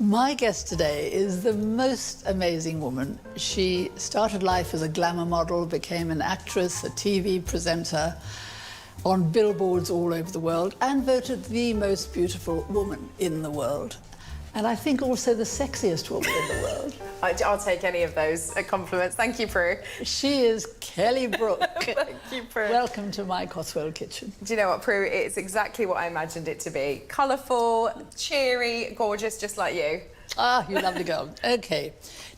My guest today is the most amazing woman. She started life as a glamour model, became an actress, a TV presenter, on billboards all over the world, and voted the most beautiful woman in the world. And I think also the sexiest woman in the world. I'll take any of those compliments. Thank you, Prue. She is Kelly Brook. Thank you, Prue. Welcome to my Cotswold kitchen. Do you know what, Prue? It's exactly what I imagined it to be. Colourful, cheery, gorgeous, just like you. Ah, you lovely girl. OK.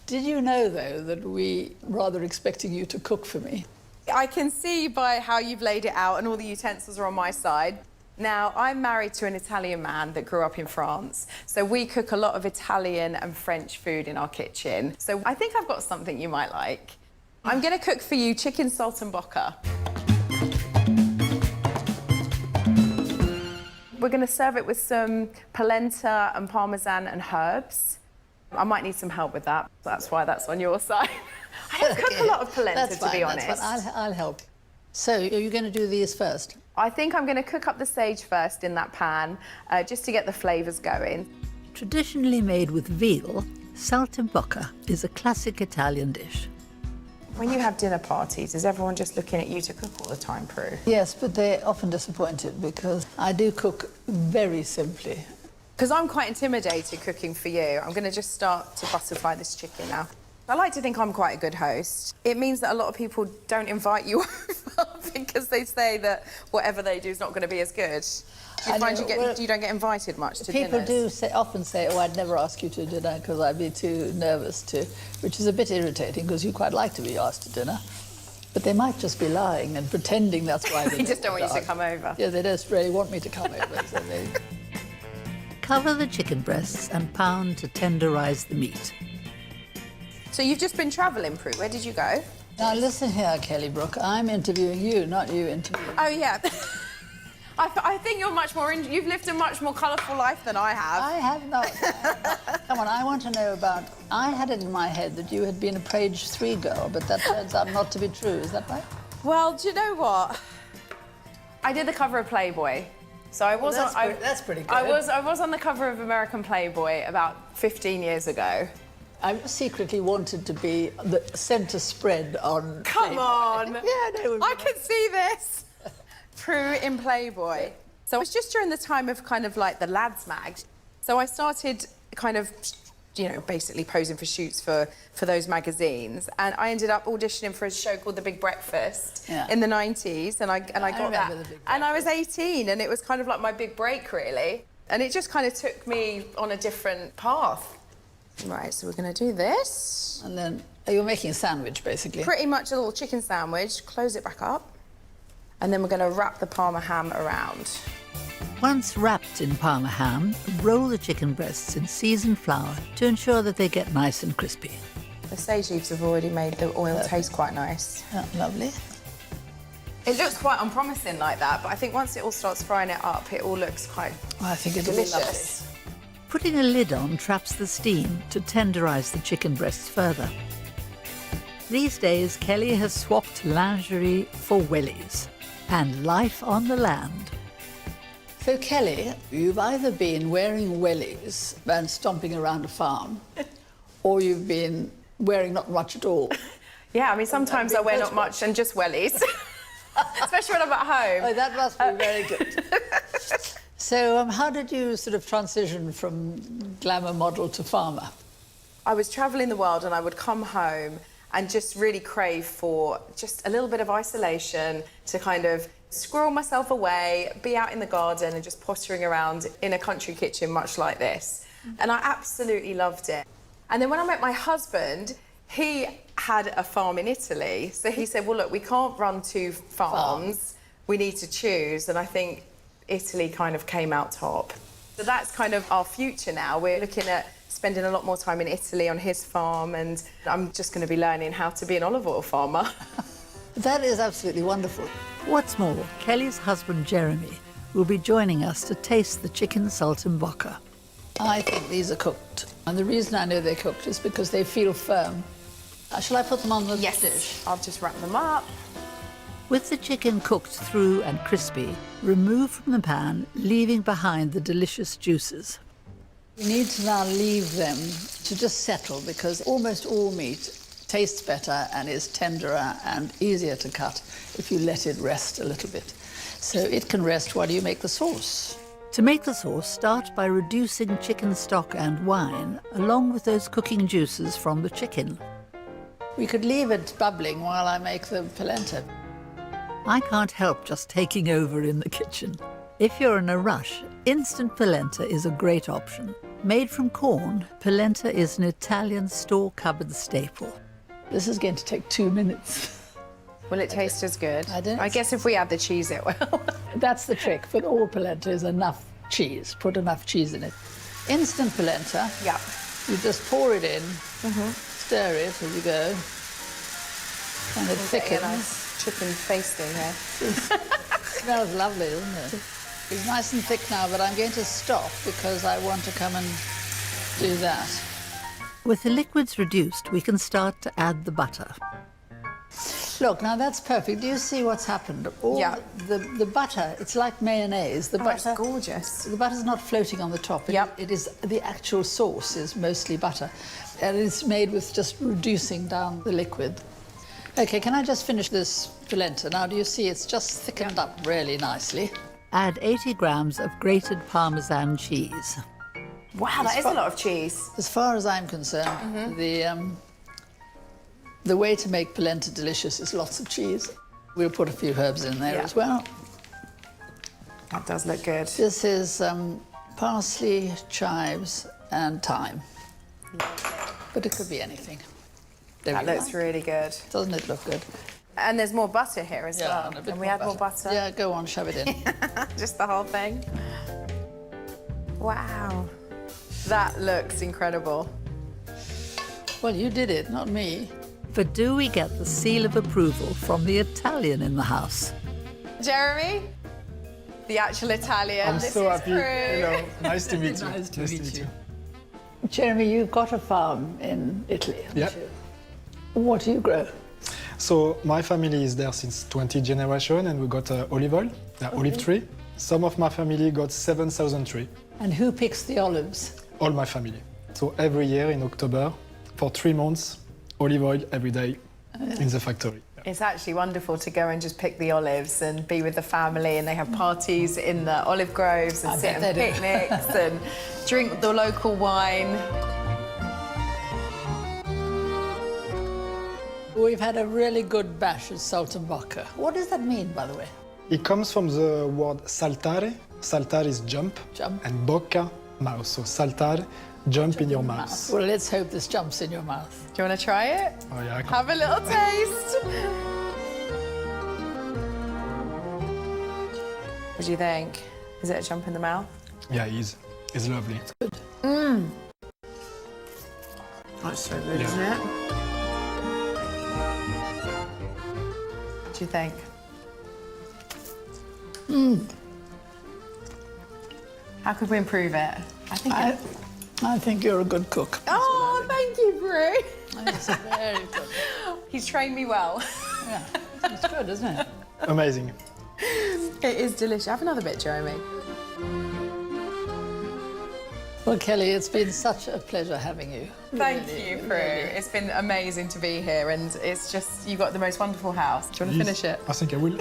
Did you know, though, that we rather expecting you to cook for me? I can see by how you've laid it out and all the utensils are on my side. Now, I'm married to an Italian man that grew up in France, so we cook a lot of Italian and French food in our kitchen. So I think I've got something you might like. I'm going to cook for you chicken saltimbocca. We're going to serve it with some polenta and parmesan and herbs. I might need some help with that. That's why that's on your side. I don't cook a lot of polenta, to be honest. That's fine. I'll help. So, are you going to do these first? I think I'm going to cook up the sage first in that pan, just to get the flavours going. Traditionally made with veal, saltimbocca is a classic Italian dish. When you have dinner parties, is everyone just looking at you to cook all the time, Prue? Yes, but they're often disappointed because I do cook very simply. Because I'm quite intimidated cooking for you. I'm going to just start to butterfly this chicken now. I like to think I'm quite a good host. It means that a lot of people don't invite you over because they say that whatever they do is not going to be as good. Do you find you don't get invited much to people dinners? People do often say, oh, I'd never ask you to dinner because I'd be too nervous to, which is a bit irritating because you quite like to be asked to dinner. But they might just be lying and pretending that's why they just don't want you to come over. Yeah, they just really want me to come over. So they... Cover the chicken breasts and pound to tenderise the meat. So you've just been travelling, Prue. Where did you go? Now, listen here, Kelly Brook. I'm interviewing you, not you interviewing me. Oh, yeah. I think you're much more... You've lived a much more colourful life than I have. I have not. Come on, I want to know about... I had it in my head that you had been a page 3 girl, but that turns out not to be true. Is that right? Well, do you know what? I did the cover of Playboy. So I was that's pretty good. I was on the cover of American Playboy about 15 years ago. I secretly wanted to be the centre spread on... Come on! Yeah, no, I can see this! Prue in Playboy. So it was just during the time of kind of like the lads mag. So I started kind of, you know, basically posing for shoots for those magazines. And I ended up auditioning for a show called The Big Breakfast in the 90s. And I got that. And I was 18 and it was kind of like my big break, really. And it just kind of took me on a different path. Right, so we're going to do this. And then, you're making a sandwich, basically? Pretty much a little chicken sandwich. Close it back up. And then we're going to wrap the Parma ham around. Once wrapped in Parma ham, roll the chicken breasts in seasoned flour to ensure that they get nice and crispy. The sage leaves have already made the oil taste quite nice. Oh, lovely. It looks quite unpromising like that, but I think once it all starts frying it up, it all looks quite I think it'll be delicious. Putting a lid on traps the steam to tenderise the chicken breasts further. These days, Kelly has swapped lingerie for wellies and life on the land. So, Kelly, you've either been wearing wellies and stomping around a farm, or you've been wearing not much at all. Yeah, I mean, sometimes I wear not much and just wellies, especially when I'm at home. Oh, that must be very good. So, how did you sort of transition from glamour model to farmer? I was travelling the world and I would come home and just really crave for just a little bit of isolation to kind of squirrel myself away, be out in the garden and just pottering around in a country kitchen much like this. And I absolutely loved it. And then when I met my husband, he had a farm in Italy. So he said, well, look, we can't run 2 farms. We need to choose. And I think Italy kind of came out top. So that's kind of our future now. We're looking at spending a lot more time in Italy on his farm, and I'm just going to be learning how to be an olive oil farmer. That is absolutely wonderful. What's more, Kelly's husband, Jeremy, will be joining us to taste the chicken saltimbocca. I think these are cooked. And the reason I know they're cooked is because they feel firm. Shall I put them on the dish? I'll just wrap them up. With the chicken cooked through and crispy, remove from the pan, leaving behind the delicious juices. We need to now leave them to just settle because almost all meat tastes better and is tenderer and easier to cut if you let it rest a little bit. So it can rest while you make the sauce. To make the sauce, start by reducing chicken stock and wine along with those cooking juices from the chicken. We could leave it bubbling while I make the polenta. I can't help just taking over in the kitchen. If you're in a rush, instant polenta is a great option. Made from corn, polenta is an Italian store cupboard staple. This is going to take 2 minutes. Will it taste as good? I guess if we add the cheese, it will. That's the trick, but all polenta is enough cheese. Put enough cheese in it. Instant polenta. Yeah. You just pour it in, stir it as you go, and it thickens. A nice chicken basting here. Smells lovely, doesn't it? It's nice and thick now, but I'm going to stop because I want to come and do that. With the liquids reduced, we can start to add the butter. Look, now that's perfect. Do you see what's happened? The butter, it's like mayonnaise. The butter, it's gorgeous. The butter's not floating on the top. It is the actual sauce is mostly butter. And it's made with just reducing down the liquid. OK, can I just finish this polenta? Now, do you see it's just thickened up really nicely? Add 80 grams of grated Parmesan cheese. Wow, that is a lot of cheese. As far as I'm concerned, the way to make polenta delicious is lots of cheese. We'll put a few herbs in there as well. That does look good. This is parsley, chives and thyme. But it could be anything. That looks really good. Doesn't it look good? And there's more butter here as well. And we add more butter? Yeah, go on, shove it in. Just the whole thing? Wow. That looks incredible. Well, you did it, not me. But do we get the seal of approval from the Italian in the house? Jeremy? The actual Italian. I'm so happy. Hello, nice to meet you. Nice to meet you. Jeremy, you've got a farm in Italy, haven't you? What do you grow? So my family is there since 20 generations and we got olive oil, olive tree. Some of my family got 7,000 trees. And who picks the olives? All my family. So every year in October, for 3 months, olive oil every day in the factory. It's actually wonderful to go and just pick the olives and be with the family, and they have parties in the olive groves and sit and picnics and drink the local wine. We've had a really good bash at Saltimbocca. What does that mean, by the way? It comes from the word saltare. Saltare is jump. And bocca, mouth. So saltare, jump in your mouth. Well, let's hope this jumps in your mouth. Do you want to try it? Oh, yeah, Have a little taste. What do you think? Is it a jump in the mouth? Yeah, it is. It's lovely. Good. That's so good, isn't it? What do you think? How could we improve it? I think you're a good cook. Oh, thank you, Prue. It's very good. He's trained me well. Yeah, it's good, isn't it? Amazing. It is delicious. Have another bit, Jeremy. Well, Kelly, it's been such a pleasure having you. Thank you, Prue. It's been amazing to be here, and it's just, you've got the most wonderful house. Do you want to finish it? I think I will.